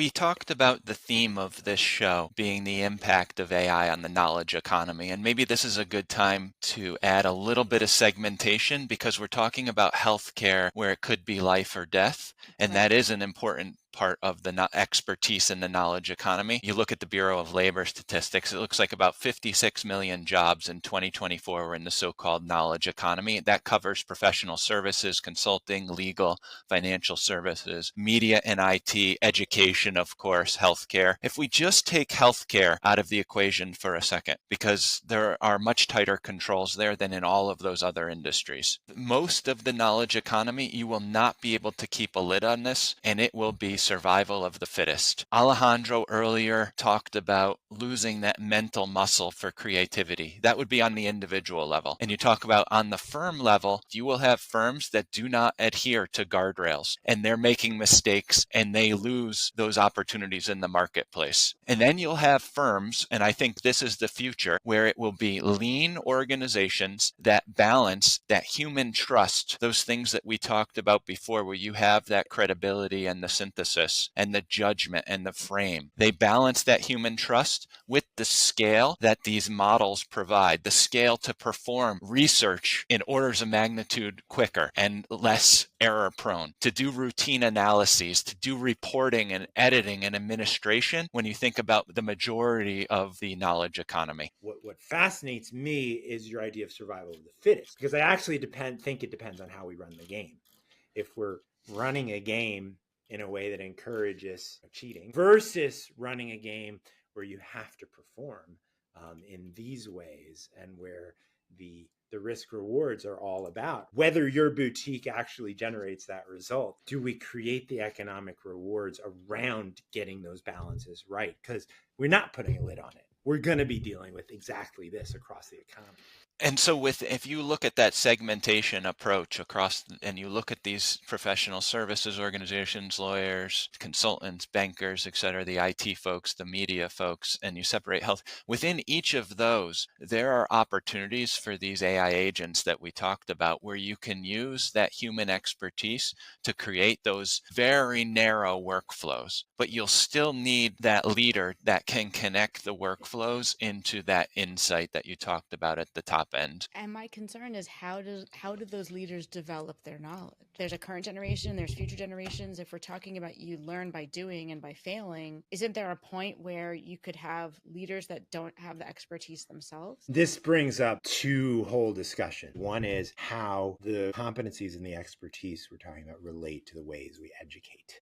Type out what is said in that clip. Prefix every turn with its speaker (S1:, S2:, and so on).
S1: We talked about the theme of this show being the impact of AI on the knowledge economy, and maybe this is a good time to add a little bit of segmentation because we're talking about healthcare where it could be life or death, and
S2: Right.
S1: that is an important part of the expertise in the knowledge economy. You look at the Bureau of Labor Statistics, it looks like about 56 million jobs in 2024 were in the so-called knowledge economy. That covers professional services, consulting, legal, financial services, media and IT, education, of course, healthcare. If we just take healthcare out of the equation for a second, because there are much tighter controls there than in all of those other industries, most of the knowledge economy, you will not be able to keep a lid on this, and it will be survival of the fittest. Alejandro earlier talked about losing that mental muscle for creativity. That would be on the individual level. And you talk about on the firm level, you will have firms that do not adhere to guardrails and they're making mistakes and they lose those opportunities in the marketplace. And then you'll have firms, and I think this is the future, where it will be lean organizations that balance that human trust, those things that we talked about before, where you have that credibility and the synthesis and the judgment and the frame. They balance that human trust with the scale that these models provide, the scale to perform research in orders of magnitude quicker and less error prone, to do routine analyses, to do reporting and editing and administration when you think about the majority of the knowledge economy.
S2: What fascinates me is your idea of survival of the fittest, because I actually think it depends on how we run the game. If we're running a game in a way that encourages cheating versus running a game where you have to perform in these ways, and where the risk rewards are all about whether your boutique actually generates that result. Do we create the economic rewards around getting those balances right? Because we're not putting a lid on it. We're going to be dealing with exactly this across the economy.
S1: And so with if you look at that segmentation approach across and you look at these professional services organizations, lawyers, consultants, bankers, et cetera, the IT folks, the media folks, and you separate health, within each of those, there are opportunities for these AI agents that we talked about where you can use that human expertise to create those very narrow workflows. But you'll still need that leader that can connect the workflows into that insight that you talked about at the top end.
S3: And my concern is how do those leaders develop their knowledge? There's a current generation, there's future generations. If we're talking about you learn by doing and by failing, isn't there a point where you could have leaders that don't have the expertise themselves?
S2: This brings up two whole discussions. One is how the competencies and the expertise we're talking about relate to the ways we educate.